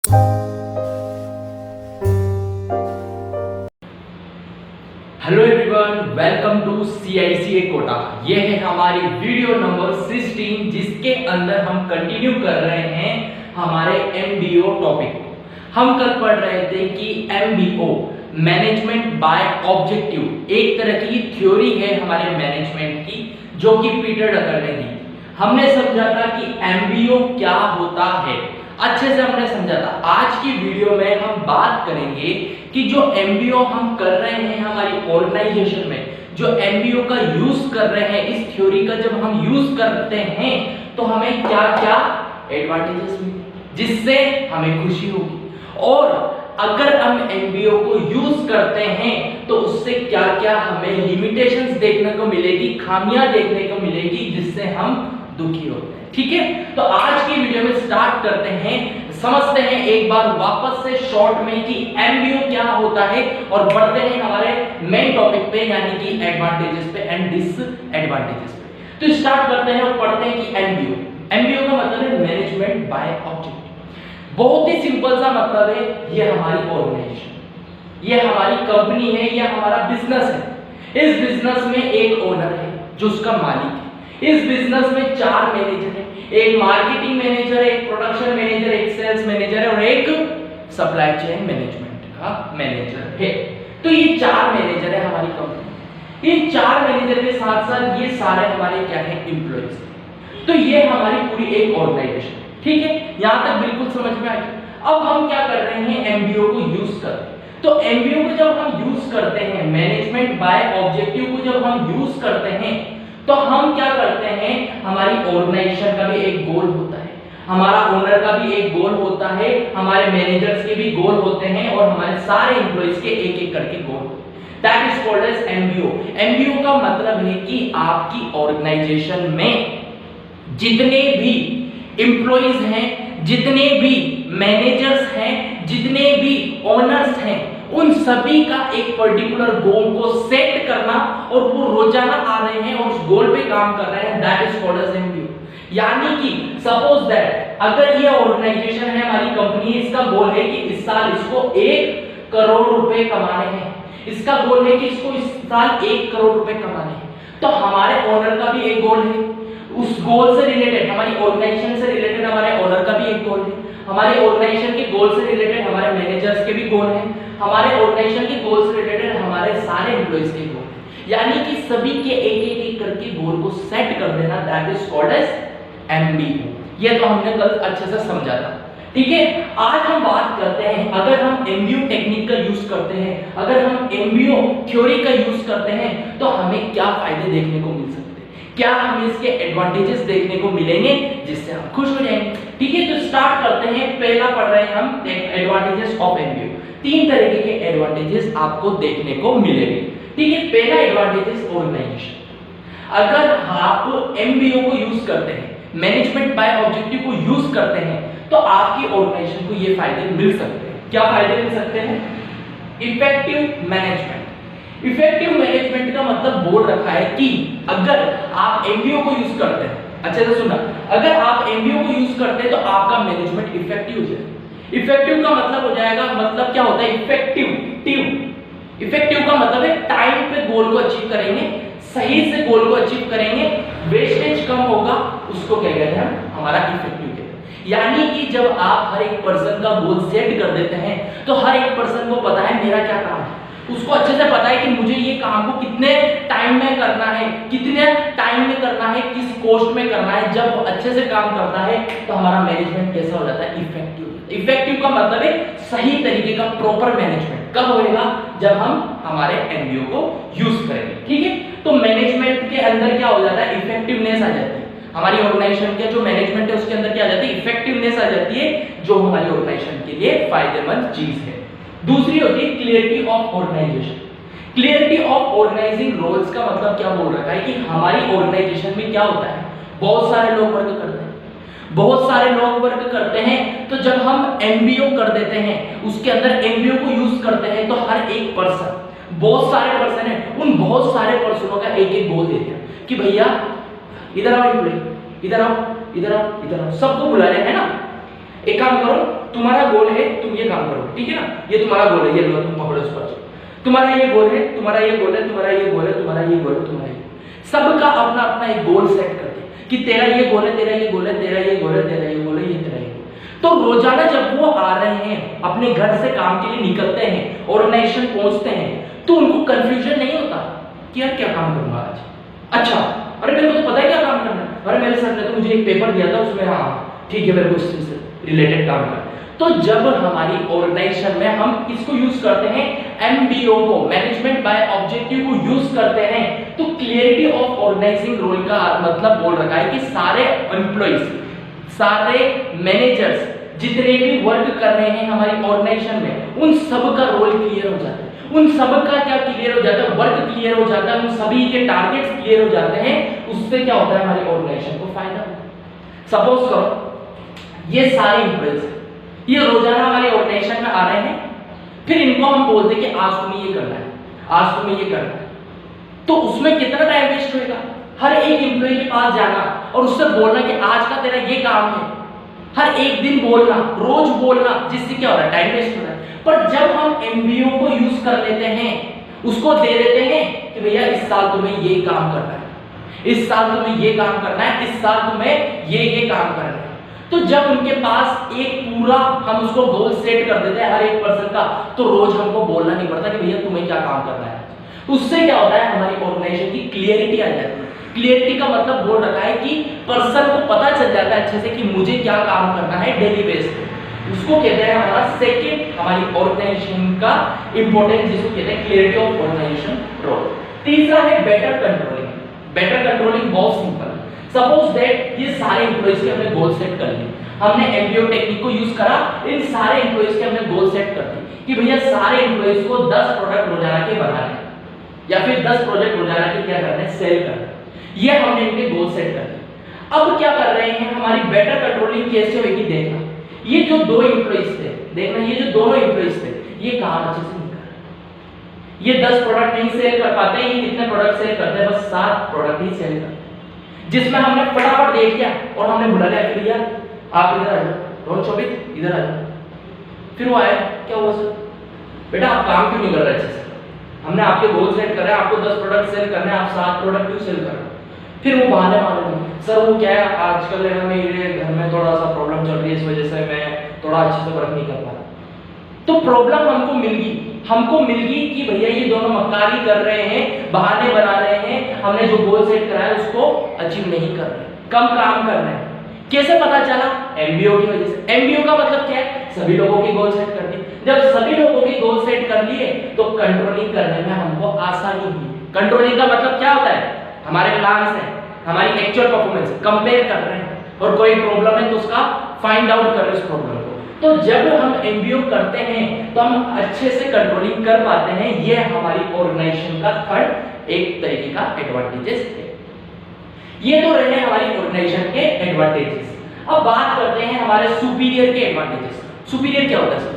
Hello everyone, welcome to CICA Kota. ये है हमारी वीडियो नंबर 16 जिसके अंदर हम कंटिन्यू कर रहे हैं हमारे MBO टॉपिक को। हम कल पढ़ रहे थे कि MBO मैनेजमेंट बाय ऑब्जेक्टिव एक तरह की थ्योरी है हमारे मैनेजमेंट की, जो कि पीटर ड्रकर ने दी। हमने समझा था कि MBO क्या होता है, अच्छे से हमने समझा था। आज की वीडियो में हम बात करेंगे कि जो MBO हम कर रहे हैं हमारी ऑर्गेनाइजेशन में, जो MBO का यूज कर रहे हैं, इस थ्योरी का जब हम यूज करते हैं तो हमें क्या क्या एडवांटेजेस मिलेंगे, जिससे हमें खुशी होगी। और अगर हम MBO को यूज करते हैं तो उससे क्या क्या हमें लिमिटेशंस देखने को मिलेगी, खामियां देखने को मिलेगी, जिससे हम दुखी होते हैं। ठीक है, तो आज की वीडियो में स्टार्ट करते हैं, समझते हैं एक बार वापस से शॉर्ट में कि MBO क्या होता है और बढ़ते हैं हमारे मेन टॉपिक पे, यानी कि एडवांटेजेस पे एंड डिसएडवांटेजेस पे। तो स्टार्ट करते हैं और पढ़ते हैं कि MBO का मतलब है मैनेजमेंट बाय ऑब्जेक्टिव। बहुत ही सिंपल सा मतलब है, ये हमारी ऑर्गेनाइजेशन, ये हमारी कंपनी है, ये हमारा बिजनेस है। इस बिजनेस में एक ओनर है जो उसका मालिक है। इस बिजनेस में 4 मैनेजर हैं, एक मार्केटिंग मैनेजर है, एक प्रोडक्शन मैनेजर, एक सेल्स मैनेजर है और एक सप्लाई चेन मैनेजमेंट का मैनेजर है। तो ये 4 मैनेजर है हमारी कंपनी। इन 4 मैनेजर के साथ साथ ये सारे हमारे क्या है, एम्प्लॉइज। तो ये हमारी पूरी एक ऑर्गेनाइजेशन। ठीक है, यहां तक बिल्कुल समझ में आ गया। अब हम क्या कर रहे हैं, MBO को यूज कर रहे हैं। तो MBO को जब हम यूज करते हैं, मैनेजमेंट बाय ऑब्जेक्टिव को जब हम यूज करते हैं, तो हम क्या करते हैं, हमारी ऑर्गेनाइजेशन का भी एक गोल होता है, हमारा ओनर का भी एक गोल होता है, हमारे मैनेजर्स के भी गोल होते हैं और हमारे सारे एम्प्लॉइज के एक एक करके गोल होते हैं। That is called as MBO। MBO का मतलब है कि आपकी ऑर्गेनाइजेशन में जितने भी एम्प्लॉइज हैं, जितने भी मैनेजर्स हैं, जितने भी ओनर्स हैं, उन सभी का एक पर्टिकुलर गोल को सेट करना और वो रोजाना आ रहे हैं और उस गोल पे काम कर रहे हैं। That is called as MBO। यानी कि सपोज दैट अगर ये ऑर्गेनाइजेशन है, हमारी कंपनी, इसका गोल है कि इस साल इसको 1 करोड़ रुपए कमाने हैं, इसका गोल है कि इसको इस साल 1 करोड़ रुपए कमाने हैं, तो हमारे ओनर का भी एक गोल है। उस गोल से रिलेटेड, हमारी ऑर्गेनाइजेशन से रिलेटेड हमारे ओनर का भी एक गोल है, हमारे ऑर्गेनाइजेशन के गोल से रिलेटेड हमारे मैनेजर्स के भी गोल हैं, हमारे ऑर्गेनाइजेशन के गोल से रिलेटेड हमारे सारे एम्प्लॉइज के गोल हैं। यानी कि सभी के एक एक करके गोल को सेट कर देना, that is called as MBO। ये तो हमने कल अच्छे से समझा था। ठीक है, आज हम बात करते हैं, अगर हम MBO टेक्निक का यूज करते हैं, अगर हम MBO थ्योरी का यूज करते हैं, तो हमें क्या फायदे देखने को मिल सकते हैं, क्या हमें इसके एडवांटेजेस देखने को मिलेंगे, जिससे हम खुश हो जाएंगे। ठीक है, तो स्टार्ट करते हैं। पहला पढ़ रहे हैं हम एडवांटेजेस ऑफ MBO। 3 तरीके के एडवांटेजेस आपको देखने को मिलेंगे। ठीक है, पहला एडवांटेजेस ऑर्गेनाइजेशन। अगर आप MBO को यूज करते हैं, मैनेजमेंट बाय ऑब्जेक्टिव को यूज करते हैं, तो आपकी ऑर्गेनाइजेशन को ये फायदे मिल सकते हैं। क्या फायदे मिल सकते हैं? Effective management. इफेक्टिव मैनेजमेंट का मतलब बोल रखा है कि अगर आप MBO को यूज करते हैं, अच्छे से सुनना, अगर आप MBO को यूज करते हैं तो आपका मैनेजमेंट इफेक्टिव हो जाएगा। इफेक्टिव का मतलब हो जाएगा, मतलब क्या होता है इफेक्टिव? इफेक्टिव का मतलब है टाइम पे गोल को अचीव करेंगे, सही से गोल को अचीव करेंगे, वेस्टेज कम होगा, उसको क्या कहते हैं, हमारा इफेक्टिव कहते हैं। यानी कि जब आप हर एक पर्सन का गोल सेट कर देते हैं, तो हर एक पर्सन को पता है मेरा क्या काम है, उसको अच्छे से पता है कि मुझे ये काम को कितने टाइम में करना है, कितने टाइम में करना है, किस कॉस्ट में करना है। जब वो अच्छे से काम करता है तो हमारा मैनेजमेंट कैसा हो जाता है, इफेक्टिव। इफेक्टिव का मतलब है सही तरीके का प्रॉपर मैनेजमेंट कब होएगा, जब हम हमारे MBO को यूज करेंगे। ठीक है, तो मैनेजमेंट के अंदर क्या हो जाता है, इफेक्टिवनेस आ जाती है। हमारी ऑर्गेनाइजेशन के जो मैनेजमेंट है उसके अंदर क्या आ जाती है, इफेक्टिवनेस आ जाती है, जो हमारी ऑर्गेनाइजेशन के लिए फायदेमंद चीज है। दूसरी होती है clarity of organization. Clarity of organizing roles का मतलब क्या बोल रखा है कि हमारी ऑर्गेनाइजेशन में क्या होता है, बहुत सारे लोग वर्क करते हैं, बहुत सारे लोग वर्क करते हैं। तो जब हम MBO कर देते हैं, उसके अंदर MBO को यूज करते हैं, तो हर एक पर्सन, बहुत सारे पर्सन है, उन बहुत सारे पर्सनों का एक एक गोल देते हैं कि भैया इधर आओ, एम्प्लॉय इधर आओ, इधर आओ, इधर आओ, सबको बुला रहे हैं ना, एक काम करो तुम्हारा गोल है तुम ये काम करो, ठीक है ना, ये तुम्हारा गोल है, ये लो तुम पकड़ो इस पर, तुम्हारा ये गोल है, तुम्हारा ये गोल है, तुम्हारा ये गोल है, तुम्हारा ये गोल है, तुम्हारा ये, सबका अपना अपना एक गोल सेट कर दे कि तेरा ये गोल है, तेरा ये गोल है, तेरा ये गोल है, तेरा ये गोल है, ये तेरा ये। तो रोजाना जब वो आ रहे हैं अपने घर से काम के लिए निकलते हैं, ऑर्गेनाइजेशन पहुंचते हैं, तो उनको कंफ्यूजन नहीं होता कि यार क्या काम करूंगा आज, अच्छा अरे मेरे को तो पता है क्या काम करना है, अरे मेरे सर ने तो मुझे एक पेपर दिया था उसमें, हाँ ठीक है मेरे को इससे रिलेटेड काम करना। तो जब हमारी ऑर्गेनाइजेशन में हम इसको यूज करते हैं, एमबीओ को, मैनेजमेंट बाय ऑब्जेक्टिव को यूज करते हैं, तो क्लियरिटी ऑफ ऑर्गेनाइजिंग रोल का मतलब बोल रखा है कि सारे एम्प्लॉइज, सारे मैनेजर्स जितने भी वर्क कर रहे हैं हमारी ऑर्गेनाइजेशन में, उन सब का रोल क्लियर हो जाता है, उन सब का क्या क्लियर हो जाता है, वर्क क्लियर हो जाता है, उन सभी के टारगेट्स क्लियर हो जाते हैं। उससे क्या होता है, हमारी ऑर्गेनाइजेशन को फायदा होता है। सपोज करो ये सारे एम्प्लॉइज ये रोजाना हमारी ऑर्गेनाइजेशन में आ रहे हैं, फिर इनको हम बोलते हैं कि आज तुम्हें ये करना है, आज तुम्हें ये करना है, तो उसमें कितना टाइम वेस्ट होएगा, हर एक एम्प्लॉय के पास जाना और उससे बोलना कि आज का तेरा ये काम है, हर एक दिन बोलना, रोज बोलना, जिससे क्या हो रहा है, टाइम वेस्ट हो रहा है। पर जब हम एमबीओ को यूज कर लेते हैं, उसको दे देते हैं कि भैया इस साल तुम्हें ये काम करना है, इस साल तुम्हें ये काम करना है, इस साल तुम्हें ये काम करना है, तो जब उनके पास एक पूरा हम उसको गोल सेट कर देते हैं हर एक पर्सन का, तो रोज हमको बोलना नहीं पड़ता कि भैया तुम्हें क्या काम करना है। उससे क्या होता है, हमारी ऑर्गेनाइजेशन की क्लियरिटी आ जाती है। क्लियरिटी का मतलब बोल रखा है कि पर्सन को पता चल जाता है अच्छे से कि मुझे क्या काम करना है डेली बेस पे। उसको कहते हैं हमारा सेकंड, हमारी ऑर्गेनाइजेशन का इंपॉर्टेंस, जिसको कहते हैं क्लियरिटी ऑफ ऑर्गेनाइजेशन रोल। तीसरा है बेटर कंट्रोलिंग। बेटर कंट्रोलिंग बहुत सिंपल। सपोज दैट ये सारे एम्प्लॉइज के हमने गोल सेट कर लिए, हमने एमबीओ टेक्निक को यूज करा, इन सारे एम्प्लॉइज के हमने गोल सेट कर दिए कि भैया सारे एम्प्लॉइज को 10 प्रोडक्ट रोजाना के बनाने हैं, या फिर 10 प्रोजेक्ट रोजाना के क्या करना है, सेल करना है। ये हमने इनके गोल सेट कर दिए। अब क्या कर रहे हैं, हमारी बेटर कंट्रोलिंग कैसे होगी, देखना ये जो दो एम्प्लॉइज थे, देखना ये जो दोनों एम्प्लॉइज थे, ये काम अच्छे से नहीं कर रहे, ये 10 प्रोडक्ट नहीं सेल कर पाते, ये कितने प्रोडक्ट सेल करते हैं, बस 7 प्रोडक्ट ही सेल करते हैं, जिसमें हमने फटाफट देख लिया और हमने बुला लिया कि भैया आप इधर आ जाओ, रोहन शोभित इधर आ जाओ। फिर वो आया, क्या हुआ सर, बेटा आप काम क्यों नहीं कर रहे अच्छे से, हमने आपके गोल सेट कर रहे हैं, आपको 10 प्रोडक्ट सेल करने हैं, आप 7 प्रोडक्ट क्यों सेल कर रहे हैं। फिर वो बहाने मालूम, सर वो क्या है, आजकल मेरे घर में थोड़ा सा प्रॉब्लम चल रही है, इस वजह से मैं थोड़ा अच्छे से वर्क नहीं कर पा रहा। तो प्रॉब्लम हमको मिल गई कि भैया ये दोनों मक्कारी कर रहे हैं, बहाने बना रहे हैं, हमने जो गोल सेट करा है उसको अचीव नहीं कर रहे, कम काम कर रहे हैं। कैसे पता चला, एमबीओ की वजह से। एमबीओ का मतलब क्या है, सभी लोगों की गोल सेट कर दी। जब सभी लोगों की गोल सेट कर लिए तो कंट्रोलिंग करने में हमको आसानी हुई। कंट्रोलिंग का मतलब क्या होता है, हमारे प्लान्स हैं, हमारी एक्चुअल परफॉर्मेंस कंपेयर कर रहे हैं, और कोई प्रॉब्लम है तो उसका फाइंड आउट कर रहे हैं उस प्रॉब्लम को। तो जब हम एमबीओ करते हैं तो हम अच्छे से कंट्रोलिंग कर पाते हैं। ये हमारी ऑर्गेनाइजेशन का थर्ड एक तरीके का एडवांटेजेस है। ये तो रहे हमारी ऑर्गेनाइजेशन के एडवांटेजेस। अब बात करते हैं हमारे सुपीरियर के एडवांटेजेस। सुपीरियर क्या होता है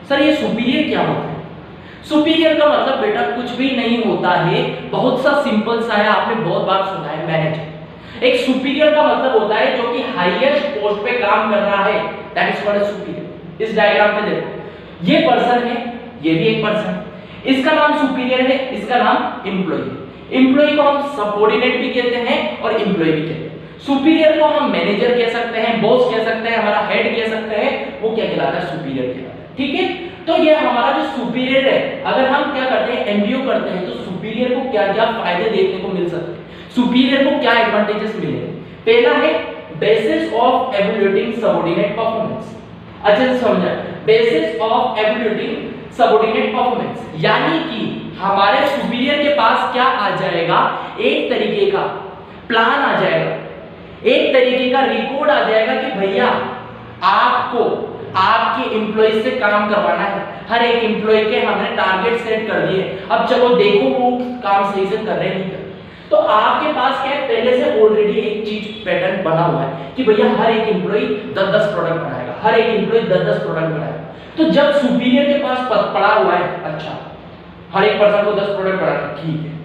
सर, ये सुपीरियर क्या होता है? सुपीरियर का मतलब बेटा कुछ भी नहीं होता है, बहुत सा सिंपल सा है, आपने बहुत बार सुना है, मैनेजर। एक सुपीरियर का मतलब होता है जो कि हाईएस्ट पोस्ट पे काम कर रहा है, दैट इज कॉल्ड सुपीरियर। इस डायग्राम पे देखो, ये पर्सन है, ये भी एक पर्सन, इसका नाम सुपीरियर है, इसका नाम एम्प्लॉय। एम्प्लॉय को हम सबऑर्डिनेट भी कहते हैं और एम्प्लॉय भी कहते हैं। सुपीरियर को हम मैनेजर कह सकते हैं, बॉस कह सकते हैं, हमारा हेड कह सकते हैं, वो क्या कहलाता है, सुपीरियर कहलाता है। ठीक है, तो ये हमारा जो सुपीरियर है, अगर हम क्या करते हैं, एमबीओ करते हैं, तो सुपीरियर को क्या क्या फायदे देखने को मिल सकते हैं, सुपीरियर को क्या एडवांटेजेस मिले। पहला है बेसिस ऑफ एवल्यूएटिंग सबऑर्डिनेट परफॉर्मेंस। अच्छे से समझना, बेसिस ऑफ एवल्यूएटिंग सबऑर्डिनेट परफॉर्मेंस, यानी कि हमारे सुपीरियर के पास क्या आ जाएगा, एक तरीके का प्लान आ जाएगा, एक तरीके का रिकॉर्ड आ जाएगा कि भैया आपको आपके एम्प्लॉय से काम करवाना है। हर एक एम्प्लॉय के हमने टारगेट सेट कर दिए, अब चलो देखो वो काम सही से कर रहे नहीं कर। तो आपके पास क्या है, पहले से ऑलरेडी एक चीज पैटर्न बना हुआ है कि भैया हर एक एम्प्लॉय 10-10 प्रोडक्ट बनाएगा, हर एक एम्प्लॉय 10-10 प्रोडक्ट बनाएगा। तो जब सुपीरियर के पास पड़ा हुआ है, अच्छा हर एक पर्सन को 10 प्रोडक्ट बनाना, ठीक है,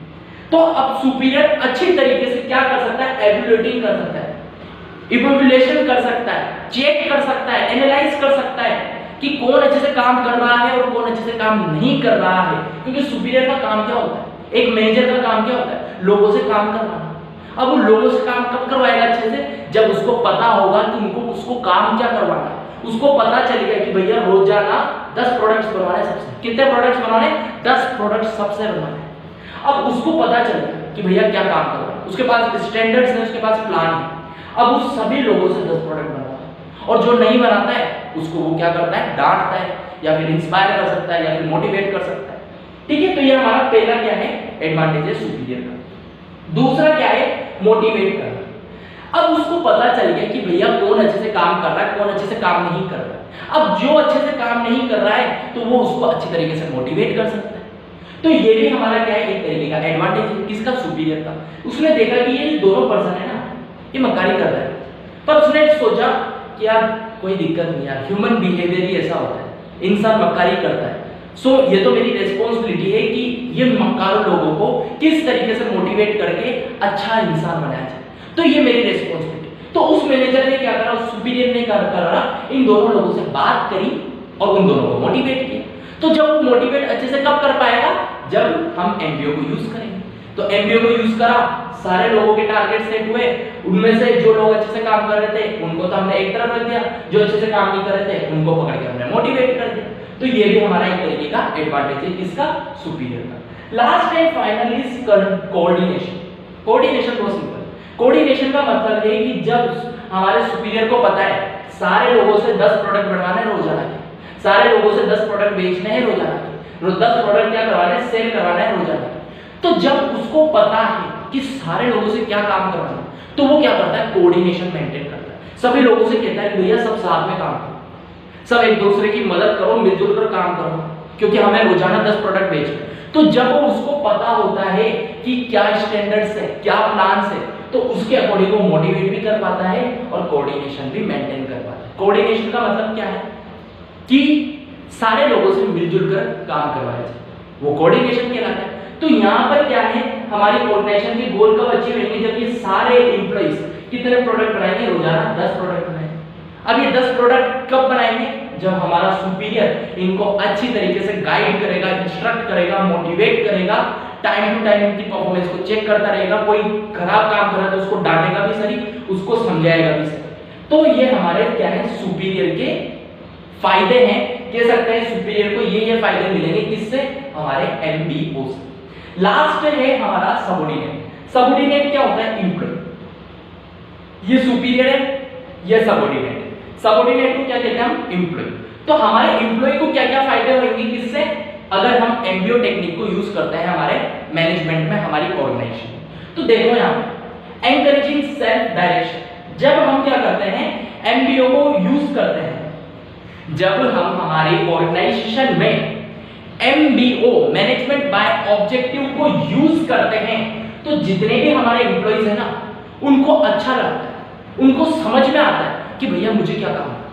तो अब सुपीरियर अच्छी तरीके से क्या कर सकता है, एवल्यूएटिंग कर सकता है। इवैल्यूएशन कर सकता है, चेक कर सकता है, एनालाइज कर सकता है कि कौन अच्छे से काम कर रहा है और कौन अच्छे से काम नहीं कर रहा है। क्योंकि सुपीरियर का काम क्या होता है, एक मैनेजर का काम क्या होता है, लोगों से काम करवाना। अब वो लोगों से काम कब करवाएगा अच्छे से, जब उसको पता होगा कि उनको उसको काम क्या करवाना है। उसको पता चलेगा कि भैया रोजाना 10 प्रोडक्ट्स बनवाने, सबसे कितने प्रोडक्ट्स बनवाने, 10 प्रोडक्ट्स सबसे बनवाने। अब उसको पता चलेगा कि भैया क्या काम करवाना, उसके पास स्टैंडर्ड्स है, उसके पास प्लान है। अब उस सभी लोगों से 10 प्रोडक्ट बनवाता है, और जो नहीं बनाता है उसको वो क्या करता है, डांटता है, या फिर इंस्पायर कर सकता है, या फिर मोटिवेट कर सकता है। ठीक है, तो ये हमारा पहला क्या है, एडवांटेज है सुपीरियर का। दूसरा क्या है, मोटिवेट करना। अब उसको पता चल गया कि भैया कौन अच्छे से काम कर रहा है, कौन अच्छे से काम नहीं कर रहा है। अब जो अच्छे से काम नहीं कर रहा है तो वो उसको अच्छी तरीके से मोटिवेट कर सकता है। तो ये भी हमारा क्या है, एक तरीके का एडवांटेज है, किसका, सुपीरियर का। उसने देखा कि ये दोनों पर्सन है ना, ये मक्कारी कर रहा है, पर उसने सोचा कि यार कोई दिक्कत नहीं यार, ह्यूमन बिहेवियर ही ऐसा होता है, इंसान मक्कारी करता है। सो ये तो मेरी रिस्पॉन्सिबिलिटी है कि ये मक्कारों लोगों को किस तरीके से मोटिवेट करके अच्छा इंसान बनाया जाए, तो ये मेरी रिस्पॉन्सिबिलिटी। तो उस मैनेजर ने क्या करा, उस सुपीरियर ने क्या करा, इन दोनों लोगों से बात करी और उन दोनों को मोटिवेट किया। तो जब वो मोटिवेट अच्छे से कब कर पाएगा, जब हम एमबीओ को यूज करेंगे। तो एमबीओ को यूज करा, सारे लोगों के टारगेट सेट हुए, उनमें से जो लोग अच्छे से काम कर रहे थे उनको तो हमने एक तरफ रख दिया, जो अच्छे से काम नहीं कर रहे थे उनको पकड़ के हमने मोटिवेट कर दिया। तो ये भी हमारा एक तरीके का एडवांटेज है, किसका, सुपीरियर का। Last and final is coordination. Coordination बहुत सिंपल। कोऑर्डिनेशन का मतलब है कि जब हमारे सुपीरियर को पता है सारे लोगों से 10 प्रोडक्ट बनवाने हैं रोजाना के, सारे लोगों से 10 प्रोडक्ट बेचने हैं रोजाना के, 10 प्रोडक्ट क्या करवाने हैं, सेल करवाना है रोजाना के। तो जब उसको पता है कि सारे लोगों से क्या काम करवाना है, तो वो क्या करता है, कोऑर्डिनेशन मेंटेन करता है। सभी लोगों से कहता है कि भैया सब साथ में काम करो, सब एक दूसरे की मदद करो, मिलजुल कर काम करो, क्योंकि हमें रोजाना 10 प्रोडक्ट बेचने। तो जब वो उसको पता होता है कि क्या स्टैंडर्ड्स है, क्या प्लान्स है, तो उसके अकॉर्डिंग वो मोटिवेट भी कर पाता है और कोऑर्डिनेशन भी मेंटेन कर पाता है। कोऑर्डिनेशन का मतलब क्या है कि सारे लोगों से मिलजुल कर काम करवाया जाए, वो कोऑर्डिनेशन कहलाता है। तो यहाँ पर क्या है, हमारी ऑर्गेनाइजेशन के गोल कब अचीव होंगे, जब ये सारे एम्प्लॉइज कितने प्रोडक्ट बनाएंगे, रोजाना 10 प्रोडक्ट बनाएंगे। अब ये 10 प्रोडक्ट कब बनाएंगे, जब हमारा सुपीरियर इनको अच्छी तरीके से गाइड करेगा, इंस्ट्रक्ट करेगा, मोटिवेट करेगा, टाइम टू टाइम इनकी परफॉर्मेंस को चेक करता रहेगा। कोई खराब काम कर रहा है तो उसको डांटेगा भी सही, उसको समझाएगा भी सही। तो ये हमारे क्या है, सुपीरियर के फायदे हैं, कह सकते हैं सुपीरियर को ये फायदे मिलेंगे, किससे, हमारे एमबीओ से। लास्ट है हमारा सबऑर्डिनेट। सबऑर्डिनेट क्या होता है, एम्प्लॉय। ये सुपीरियर है, ये सबऑर्डिनेट। सबऑर्डिनेट को क्या कहते हैं हम, एम्प्लॉय। तो हमारे एम्प्लॉय को क्या क्या फायदे होंगे, किससे, अगर हम एमबीओ टेक्निक को यूज करते हैं हमारे मैनेजमेंट में, हमारी ऑर्गेनाइजेशन। तो देखो यहाँ पे एनकरेजिंग सेल्फ डायरेक्शन। जब हम क्या करते हैं, एमबीओ को यूज करते हैं, जब हम हमारी ऑर्गेनाइजेशन में एमबीओ, मैनेजमेंट बाय ऑब्जेक्टिव को यूज करते हैं, तो जितने भी हमारे एम्प्लॉइज है ना, उनको अच्छा लगता है, उनको समझ में आता है कि भैया मुझे क्या काम है।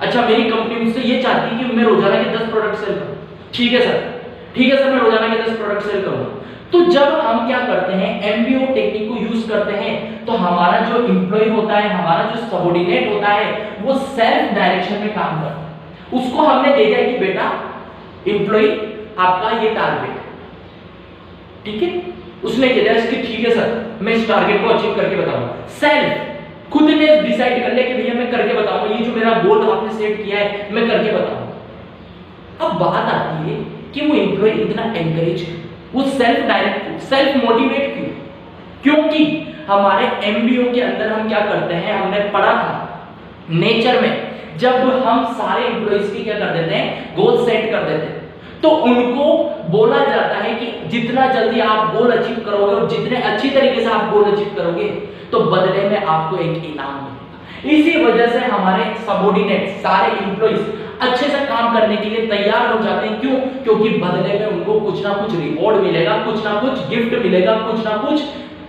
अच्छा मेरी कंपनी मुझसे ये चाहती है कि मैं रोजाना के 10 प्रोडक्ट सेल करूं। ठीक है सर, मैं रोजाना के 10 प्रोडक्ट सेल करूंगा। तो जब हम क्या करते हैं, एमबीओ टेक्निक को यूज करते हैं, तो हमारा जो एम्प्लॉय होता है, हमारा जो सबऑर्डिनेट होता है, वो सेल्फ डायरेक्शन में काम करता है। उसको हमने दे दिया कि बेटा एम्प्लॉय आपका ये टारगेट है, ठीक है, उसने कह दिया इसकी ठीक है सर, मैं इस टारगेट को अचीव करके बताऊंगा। सेल्फ खुद ने डिसाइड कर लिया कि भैया मैं करके बताऊंगा, ये जो मेरा गोल आपने सेट किया है मैं करके बताऊंगा। अब बात आती है कि वो एम्प्लॉय इतना एनकरेज क्यों, वो सेल्फ डायरेक्ट क्यों, सेल्फ मोटिवेट क्यों? क्योंकि हमारे एमबीओ के अंदर हम क्या करते हैं, हमने पढ़ा था नेचर में, जब हम सारे एम्प्लॉइज की क्या कर देते हैं, गोल सेट कर देते हैं, तो उनको बोला जाता है कि जितना जल्दी आप गोल अचीव करोगे और जितने अच्छी तरीके से आप गोल अचीव करोगे, तो बदले में आपको एक इनाम मिलेगा। इसी वजह से हमारे सबऑर्डिनेट सारे एम्प्लॉइज अच्छे से काम करने के लिए तैयार हो जाते हैं। क्यों? क्योंकि बदले में उनको कुछ ना कुछ रिवॉर्ड मिलेगा, कुछ ना कुछ गिफ्ट मिलेगा, कुछ ना कुछ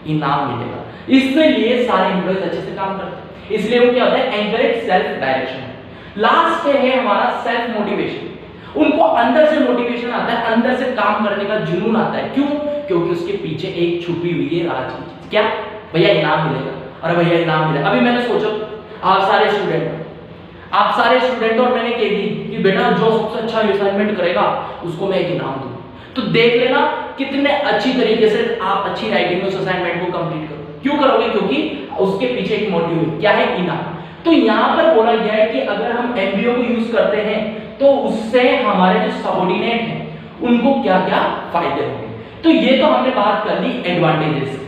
इनाम मिलेगा। इसलिए सारे एम्प्लॉइज अच्छे से काम करते हैं। इसलिए वो क्या होता है, एनकरेज सेल्फ डायरेक्शन। लास्ट है हमारा सेल्फ मोटिवेशन। उनको अंदर से मोटिवेशन आता है, अंदर से काम करने का जुनून आता है। क्यों? क्योंकि उसके पीछे एक छुपी हुई है राज। क्या? भैया इनाम मिलेगा। अरे भैया इनाम मिला। अभी मैंने सोचो आप सारे स्टूडेंट और मैंने कह दी कि बेटा जो सबसे अच्छा असाइनमेंट करेगा उसको मैं एक इनाम दूं, तो देख लेना कितने अच्छी तरीके से आप अच्छी राइटिंग में उस असाइनमेंट को कंप्लीट करो। क्यों करोगे? क्योंकि उसके पीछे एक मोटिव है, क्या है? इनाम। तो यहां पर बोला गया है कि अगर हम एमबीओ को यूज करते हैं तो उससे हमारे जो सबऑर्डिनेट हैं उनको क्या क्या फायदे होंगे। तो ये तो हमने बात कर ली एडवांटेजेस।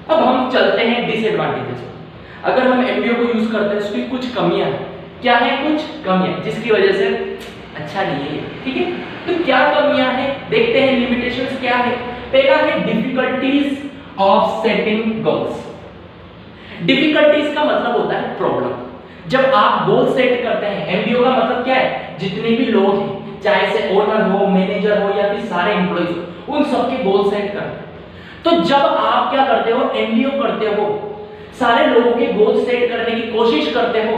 अब हम चलते हैं डिसएडवांटेजेस। अगर हम एमबीओ को यूज करते हैं उसकी कुछ कमियां हैं। क्या है? कुछ कमियां जिसकी वजह से अच्छा नहीं है, ठीक है। तो क्या कमियां हैं देखते हैं, लिमिटेशंस क्या है। पहला है difficulties of setting goals. Difficulties का मतलब होता है प्रॉब्लम। जब आप गोल सेट करते हैं, एमबीओ का मतलब क्या है? जितने भी लोग हैं, चाहे से ओनर हो, मैनेजर हो या फिर सारे एम्प्लॉइज हो, उन सबके गोल सेट करते हैं। तो जब आप क्या करते हो, एमबीओ करते हो, सारे लोगों के गोल सेट करने की कोशिश करते हो,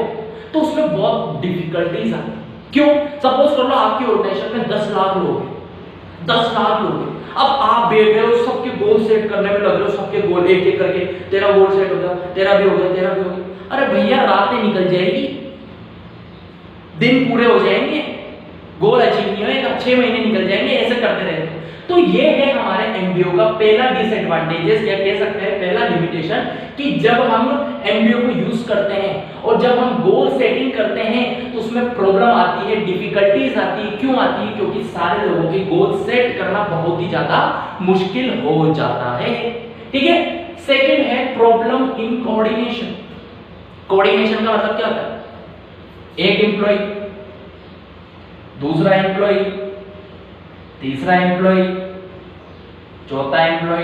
तो उसमें बहुत डिफिकल्टीज आती है। क्यों? सपोज कर लो आपकी ऑर्गेनाइजेशन में 10 लाख लोग हैं, 10 लाख लोग हैं। अब आप बैठ गए हो, सबके गोल सेट करने में लग रहे हो, सबके गोल एक एक करके, तेरा गोल सेट हो गया, तेरा भी हो गया, तेरा भी हो गया। अरे भैया रातें निकल जाएगी, दिन पूरे हो जाएंगे, गोल अचीव नहीं होगा, 6 महीने निकल जाएंगे, ऐसे करते रहेंगे। तो ये है हमारे एमबीओ का पहला डिसएडवांटेजेस, या कह सकते हैं पहला लिमिटेशन, कि जब हम एमबीओ को यूज करते हैं और जब हम गोल सेटिंग करते हैं तो उसमें प्रॉब्लम आती है, डिफिकल्टीज आती है। क्यों आती है? क्योंकि सारे लोगों के गोल सेट करना बहुत ही ज्यादा मुश्किल हो जाता है, ठीक है। सेकंड है प्रॉब्लम इन कोऑर्डिनेशन। कोऑर्डिनेशन का मतलब क्या होता है? एक एम्प्लॉय, दूसरा एम्प्लॉय, तीसरा एम्प्लॉय, चौथा एम्प्लॉय,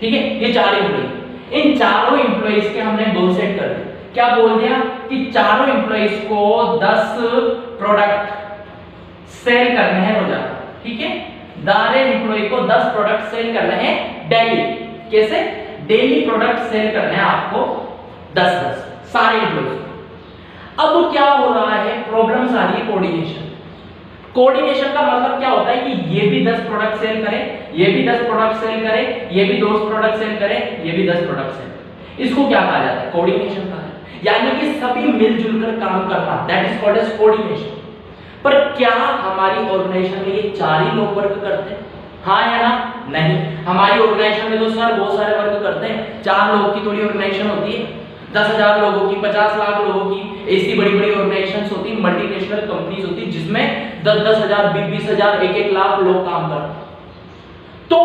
ठीक है, ये 4 एम्प्लॉय। इन चारों एम्प्लॉयज के हमने गोल सेट कर दिए। क्या बोल दिया कि चारों एम्प्लॉयज को 10 प्रोडक्ट सेल करने हैं रोजाना, ठीक है। दारे एम्प्लॉय को 10 प्रोडक्ट सेल करने हैं डेली। कैसे? डेली प्रोडक्ट सेल करने हैं आपको 10-10 सारे एम्प्लॉयज। अब क्या हो रहा है? प्रॉब्लम्स आ रही है कोऑर्डिनेशन। कोऑर्डिनेशन का मतलब क्या होता है कि ये भी 10 प्रोडक्ट सेल करें, ये भी 10 प्रोडक्ट सेल करें, ये भी 10 प्रोडक्ट सेल करें, ये भी 10 प्रोडक्ट सेल करें। इसको क्या कहा जाता है? कोऑर्डिनेशन कहा जाता है। यानी कि सभी मिलजुल कर काम करना, that is called as coordination. पर क्या हमारी ऑर्गेनाइजेशन में ये 4 ही लोग वर्क करते हैं? हाँ या ना? नहीं। हमारी ऑर्गेनाइजेशन में तो सर बहुत सारे वर्क करते हैं। 4 लोग की थोड़ी ऑर्गेनाइजेशन होती है, 10,000 लोगों की, 50 लाख लोगों की, ऐसी बड़ी बड़ी ऑर्गेनाइजेशंस होती, मल्टीनेशनल कंपनीज होती, जिसमें 10-10 हजार, 20-20 हजार, 1-1 लाख लोग काम करते हैं। तो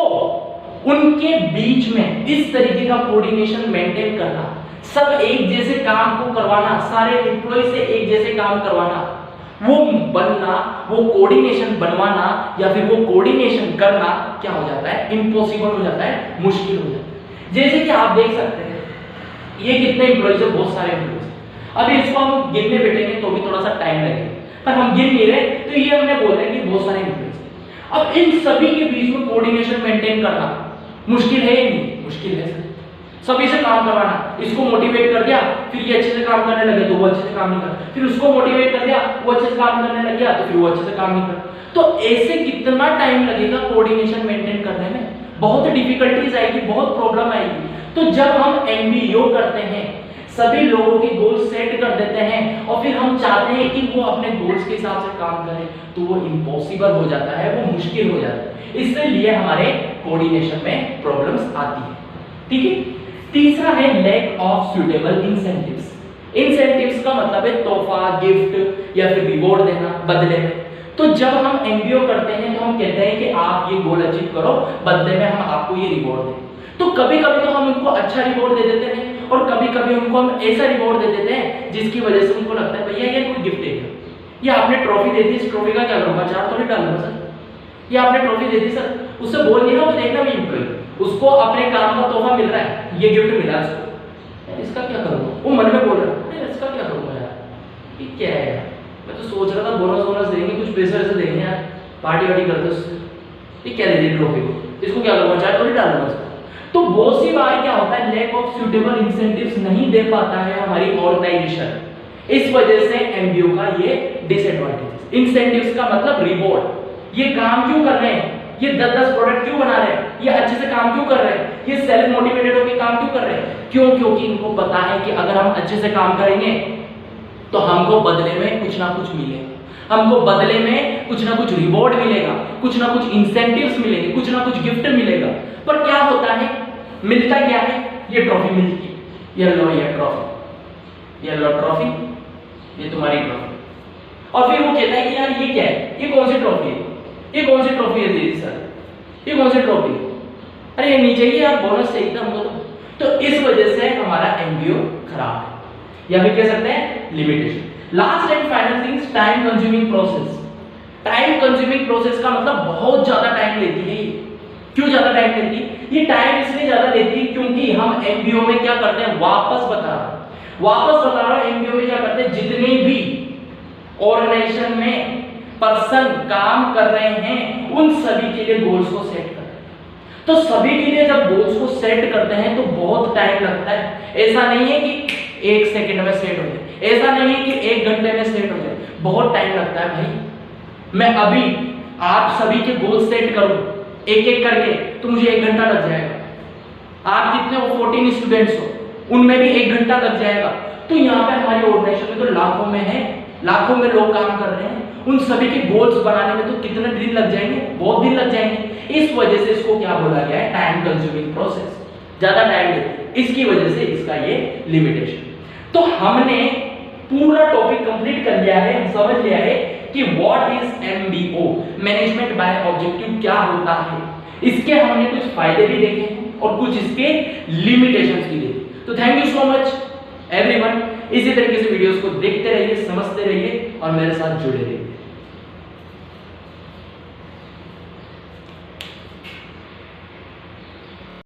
उनके बीच में इस तरीके का कोऑर्डिनेशन मेंटेन करना, सब एक जैसे काम को करवाना, सारे एम्प्लॉय से एक जैसे काम करवाना, वो बनना, वो कोऑर्डिनेशन बनवाना या फिर वो कोऑर्डिनेशन करना क्या हो जाता है? इम्पॉसिबल हो जाता है, मुश्किल हो जाता है। जैसे कि आप देख सकते हैं ये कितने एम्प्लॉयज है, बहुत सारे एम्प्लॉयज। अभी इसको हम गिनने बैठेंगे तो भी थोड़ा सा टाइम लगेगा, पर हम गिन नहीं रहे, तो ये हमने बोल रहे हैं कि बहुत सारे एम्प्लॉयज। अब इन सभी के बीच में कोऑर्डिनेशन मेंटेन करना मुश्किल है या नहीं? मुश्किल है सर। सभी से काम करवाना, इसको मोटिवेट कर दिया, फिर ये अच्छे से काम करने लगे तो वो अच्छे से काम नहीं करता, फिर उसको मोटिवेट कर दिया, वो अच्छे से काम करने लग गया तो फिर वो अच्छे से काम नहीं करता। तो ऐसे कितना टाइम लगेगा कोऑर्डिनेशन मेंटेन करने में? बहुत डिफिकल्टीज आएगी, बहुत प्रॉब्लम आएगी। तो जब हम एमबीओ करते हैं, सभी लोगों के गोल सेट कर देते हैं और फिर हम चाहते हैं कि वो अपने गोल्स के हिसाब से काम करें, तो वो इम्पॉसिबल हो जाता है, वो मुश्किल हो जाता है। इसलिए हमारे कोऑर्डिनेशन में प्रॉब्लम्स आती है, ठीक है। तीसरा है lack of suitable incentives. Incentives का मतलब है तोहफा, गिफ्ट या फिर रिवॉर्ड देना बदले में। तो जब हम एमबीओ करते हैं तो हम कहते हैं कि आप ये गोल अचीव करो, बदले में हम आपको ये रिवॉर्ड दें। तो कभी कभी तो हम उनको अच्छा रिवॉर्ड दे देते हैं और कभी कभी उनको हम ऐसा रिवॉर्ड दे देते हैं जिसकी वजह से उनको लगता है भैया ये कोई गिफ्ट है, ये आपने ट्रॉफी दे दी, इस ट्रॉफी का क्या करूंगा, 4 तो नहीं डालूंगा सर, ये आपने ट्रॉफी दे दी सर। उससे बोल नहीं रहा, वो देखना भी एम्प्लॉय, उसको अपने काम का तोहफा मिल रहा है, ये गिफ्ट मिला उसको, इसका क्या करूंगा, वो मन में बोल रहा है इसका क्या करूंगा यार, ये क्या है यार, मैं तो सोच रहा था बोनस देंगे, कुछ पैसे वैसे देंगे यार, पार्टी वार्टी करते उससे, ये क्या दे दी ट्रॉफी को, इसको क्या करूंगा, 4 तो नहीं डालूंगा उसका। तो बहुत सी बार क्या होता है, लैक ऑफ सुटेबल इंसेंटिव्स नहीं दे पाता है हमारी ऑर्गेनाइजेशन, इस वजह से एमबीओ का ये डिसएडवांटेज। इंसेंटिव्स का मतलब रिवॉर्ड, ये काम क्यों कर रहे हैं, ये 10-10 प्रोडक्ट क्यों बना रहे हैं, ये अच्छे से काम क्यों कर रहे हैं, ये सेल्फ मोटिवेटेड होकर काम क्यों कर रहे हैं? क्यों? क्योंकि इनको पता है कि अगर हम अच्छे से काम करेंगे तो हमको बदले में कुछ ना कुछ मिलेगा, हमको बदले में कुछ ना कुछ रिवॉर्ड मिलेगा, कुछ ना कुछ इंसेंटिव्स मिलेंगे, कुछ ना कुछ गिफ्ट मिलेगा। पर क्या होता है, मिलता क्या है? ये ट्रॉफी मिलती है, ये लो ये ट्रॉफी, ये लो ट्रॉफी, ये तुम्हारी ट्रॉफी। और फिर वो कहता है कि यार ये क्या है, ये कौन सी ट्रॉफी है, ये कौन सी ट्रॉफी है दीदी सर, ये कौन सी ट्रॉफी है, अरे ये नीचे ही यार बोनस चाहिए था हमको। तो इस वजह से हमारा एमबीओ खराब है, या फिर कह सकते हैं limitation. Last and final things, time consuming process. Time consuming process का मतलब बहुत ज्यादा टाइम लेती है ये। क्यों ज्यादा टाइम लेती है? ये टाइम इसलिए ज्यादा लेती है क्योंकि हम एमबीओ में क्या करते हैं, वापस बता रहा हूं, एमबीओ में क्या करते हैं, जितने भी ऑर्गेनाइजेशन में पर्सन काम कर रहे हैं उन सभी के लिए गोल्स को सेट करते हैं। तो सभी के लिए जब गोल्स को सेट करते हैं तो बहुत टाइम लगता है। ऐसा नहीं है कि 1 सेकंड में सेट हो जाए, ऐसा नहीं है कि 1 घंटे में सेट हो जाए, बहुत टाइम लगता है भाई। मैं अभी आप सभी के गोल सेट करूं एक एक करके तो मुझे 1 घंटा लग जाएगा। आप कितने हो, 14 स्टूडेंट्स हो, उनमें भी 1 घंटा लग जाएगा। तो यहाँ पे हमारी ऑर्गेनाइजेशन में तो लाखों में है, लाखों में लोग काम कर रहे हैं, उन सभी के गोल्स बनाने में तो कितने दिन लग जाएंगे, बहुत दिन लग जाएंगे। इस वजह से इसको क्या बोला गया है, टाइम कंज्यूमिंग प्रोसेस, ज्यादा टाइम लेती है, इसकी वजह से इसका ये लिमिटेशन। तो हमने पूरा टॉपिक कंप्लीट कर लिया है, समझ लिया है कि what is MBO, management by objective क्या होता है। इसके हमने कुछ फायदे भी देखे हैं और कुछ इसके लिमिटेशंस भी देखे। तो thank you so much everyone. इसी तरीके से वीडियोस को देखते रहिए, समझते रहिए और मेरे साथ जुड़े रहिए।